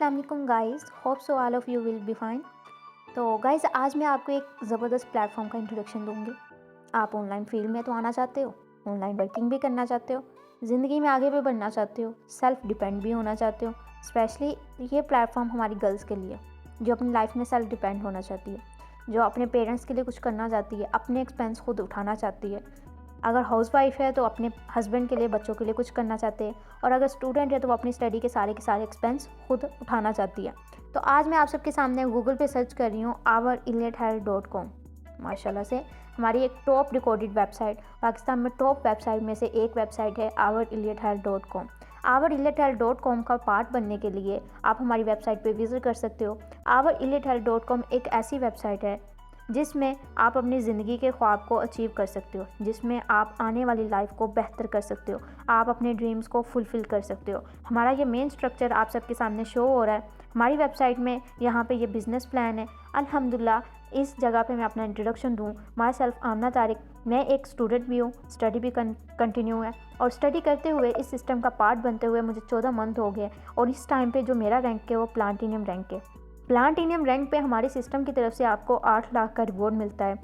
अस्सलाम वालेकुम guys, hope so all of you will be fine. तो गाइस आज मैं आपको एक ज़बरदस्त प्लेटफॉर्म का इंट्रोडक्शन दूंगी। आप ऑनलाइन फील्ड में तो आना चाहते हो, ऑनलाइन वर्किंग भी करना चाहते हो, ज़िंदगी में आगे भी बढ़ना चाहते हो, सेल्फ डिपेंड भी होना चाहते हो। स्पेशली ये प्लेटफॉर्म हमारी गर्ल्स के लिए जो अपनी लाइफ में सेल्फ डिपेंड होना चाहती है, जो अपने पेरेंट्स के लिए कुछ करना चाहती है, अपने एक्सपेंस खुद उठाना चाहती है। अगर हाउसवाइफ है तो अपने हस्बैंड के लिए, बच्चों के लिए कुछ करना चाहते हैं, और अगर स्टूडेंट है तो वो अपनी स्टडी के सारे एक्सपेंस खुद उठाना चाहती है। तो आज मैं आप सबके सामने गूगल पे सर्च कर रही हूँ ourillithealth.com। माशाल्लाह से हमारी एक टॉप रिकॉर्डेड वेबसाइट, पाकिस्तान में टॉप वेबसाइट में से एक वेबसाइट है ourillithealth.com। ourillithealth.com का पार्ट बनने के लिए आप हमारी वेबसाइट पे विज़िट कर सकते हो। ourillithealth.com एक ऐसी वेबसाइट है जिसमें आप अपनी ज़िंदगी के ख्वाब को अचीव कर सकते हो, जिसमें आप आने वाली लाइफ को बेहतर कर सकते हो, आप अपने ड्रीम्स को फुलफ़िल कर सकते हो। हमारा ये मेन स्ट्रक्चर आप सबके सामने शो हो रहा है हमारी वेबसाइट में। यहाँ पे ये बिज़नेस प्लान है। अल्हम्दुलिल्लाह इस जगह पे मैं अपना इंट्रोडक्शन दूँ। माई सेल्फ आमना तारिक, मैं एक स्टूडेंट भी हूँ, स्टडी भी कंटिन्यू है, और स्टडी करते हुए इस सिस्टम का पार्ट बनते हुए मुझे 14 मंथ हो गए, और इस टाइम पे जो मेरा रैंक है वो प्लाटिनियम रैंक है। प्लाटिनियम रैंक पे हमारे सिस्टम की तरफ से आपको 8 लाख का रिवॉर्ड मिलता है।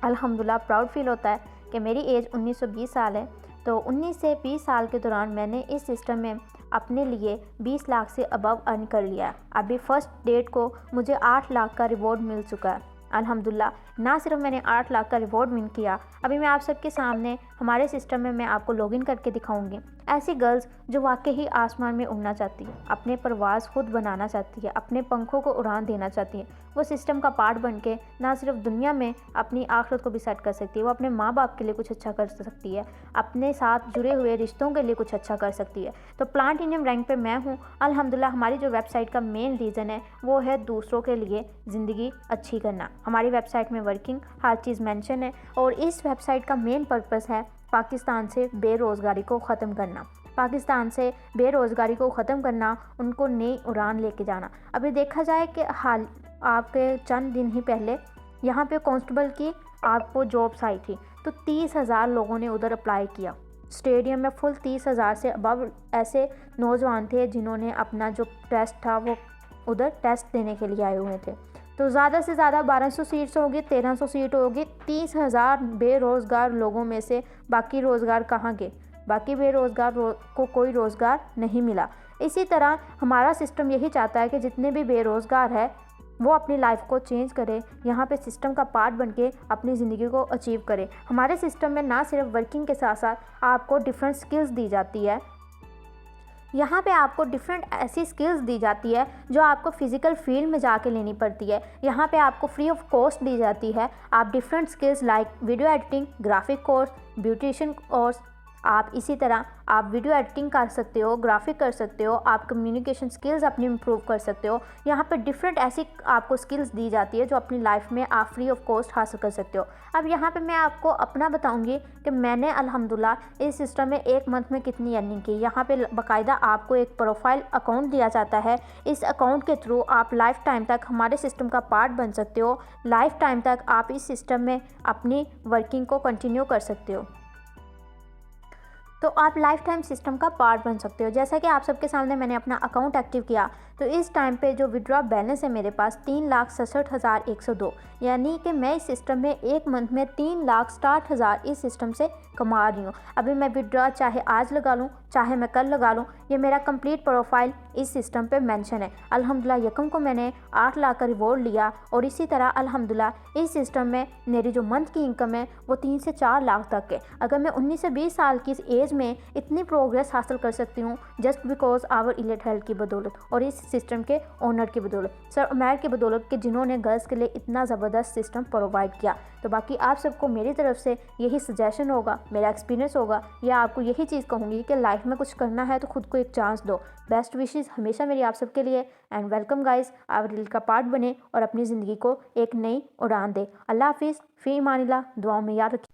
अल्हम्दुलिल्लाह प्राउड फील होता है कि मेरी एज 19 से 20 साल है, तो 19 से 20 साल के दौरान मैंने इस सिस्टम में अपने लिए 20 लाख से अबव अर्न कर लिया है। अभी फर्स्ट डेट को मुझे 8 लाख का रिवॉर्ड मिल चुका है। अल्हम्दुलिल्लाह ना सिर्फ मैंने 8 लाख का रिवॉर्ड विन किया, अभी मैं आप सबके सामने हमारे सिस्टम में मैं आपको लॉगिन करके दिखाऊंगी। ऐसी गर्ल्स जो वाकई ही आसमान में उड़ना चाहती है, अपने परवाज़ खुद बनाना चाहती है, अपने पंखों को उड़ान देना चाहती है, वो सिस्टम का पार्ट बन के ना सिर्फ दुनिया में अपनी आखिरत को भी सेट कर सकती है, वो अपने माँ बाप के लिए कुछ अच्छा कर सकती है, अपने साथ जुड़े हुए रिश्तों के लिए कुछ अच्छा कर सकती है। तो प्लाटिनियम रैंक पे मैं हूँ। अल्हम्दुलिल्लाह हमारी जो वेबसाइट का मेन रीज़न है वो है दूसरों के लिए ज़िंदगी अच्छी करना। हमारी वेबसाइट में वर्किंग हर चीज़ मेंशन है, और इस वेबसाइट का मेन पर्पस है पाकिस्तान से बेरोज़गारी को ख़त्म करना। पाकिस्तान से बेरोज़गारी को ख़त्म करना, उनको नई उड़ान लेके जाना। अभी देखा जाए कि हाल आपके चंद दिन ही पहले यहाँ पे कांस्टेबल की आपको जॉब्स आई थी, तो 30,000 लोगों ने उधर अप्लाई किया। स्टेडियम में फुल 30,000 से अबव ऐसे नौजवान थे जिन्होंने अपना जो टेस्ट था वो उधर टेस्ट देने के लिए आए हुए थे। तो ज़्यादा से ज़्यादा 1200 सीट्स होगी, 1300 सीट होगी। 30,000 बेरोज़गार लोगों में से बाकी रोज़गार कहाँ गए? बाकी बेरोज़गार को कोई रोज़गार नहीं मिला। इसी तरह हमारा सिस्टम यही चाहता है कि जितने भी बेरोज़गार है वो अपनी लाइफ को चेंज करे, यहाँ पे सिस्टम का पार्ट बन के अपनी ज़िंदगी को अचीव करे। हमारे सिस्टम में ना सिर्फ वर्किंग के साथ साथ आपको डिफरेंट स्किल्स दी जाती है। यहाँ पे आपको डिफरेंट ऐसी स्किल्स दी जाती है जो आपको फिज़िकल फील्ड में जाके लेनी पड़ती है। यहाँ पे आपको फ्री ऑफ कॉस्ट दी जाती है। आप different skills like video editing, graphic course, beautician course, आप इसी तरह आप वीडियो एडिटिंग कर सकते हो, ग्राफिक कर सकते हो, आप कम्युनिकेशन स्किल्स अपनी इम्प्रूव कर सकते हो। यहाँ पर डिफरेंट ऐसी आपको स्किल्स दी जाती है जो अपनी लाइफ में आप फ्री ऑफ कॉस्ट हासिल कर सकते हो। अब यहाँ पे मैं आपको अपना बताऊँगी कि मैंने अल्हम्दुलिल्लाह इस सिस्टम में 1 मंथ में कितनी अर्निंग की। यहाँ पे बाकायदा आपको एक प्रोफाइल अकाउंट दिया जाता है। इस अकाउंट के थ्रू आप लाइफ टाइम तक हमारे सिस्टम का पार्ट बन सकते हो। लाइफ टाइम तक आप इस सिस्टम में अपनी वर्किंग को कंटिन्यू कर सकते हो। तो आप लाइफ टाइम सिस्टम का पार्ट बन सकते हो। जैसा कि आप सबके सामने मैंने अपना अकाउंट एक्टिव किया, तो इस टाइम पे जो विड्रॉ बैलेंस है मेरे पास 3,67,102, यानी कि मैं इस सिस्टम में 1 मंथ में 3,60,000 इस सिस्टम से कमा रही हूँ। अभी मैं विड्रॉ चाहे आज लगा लूँ चाहे मैं कल लगा लूँ, ये मेरा कंप्लीट प्रोफाइल इस सिस्टम पे मेंशन है। अल्हम्दुलिल्लाह यकम को मैंने 8 लाख का रिवॉर्ड लिया, और इसी तरह अल्हम्दुलिल्लाह इस सिस्टम में मेरी जो मंथ की इनकम है वो 3 से 4 लाख तक है। अगर मैं 19 से 20 साल की इस एज में इतनी प्रोग्रेस हासिल कर सकती हूँ just because our elite health की बदौलत और इस सिस्टम के ओनर की बदौलत, सर उमैर की बदौलत, कि जिन्होंने गर्ल्स के लिए इतना ज़बरदस्त सिस्टम प्रोवाइड किया। तो बाकी आप सबको मेरी तरफ से यही सजेशन होगा, मेरा एक्सपीरियंस होगा, या आपको यही चीज़ कहूँगी कि लाइफ में कुछ करना है तो खुद को एक चांस दो। बेस्ट विशेस हमेशा मेरी आप सबके लिए, एंड वेलकम गाइस, आवर दिल का पार्ट बने और अपनी ज़िंदगी को एक नई उड़ान दे। अल्लाह हाफिज़, फ़ी इमानिल्लाह, दुआओं में याद रखिए।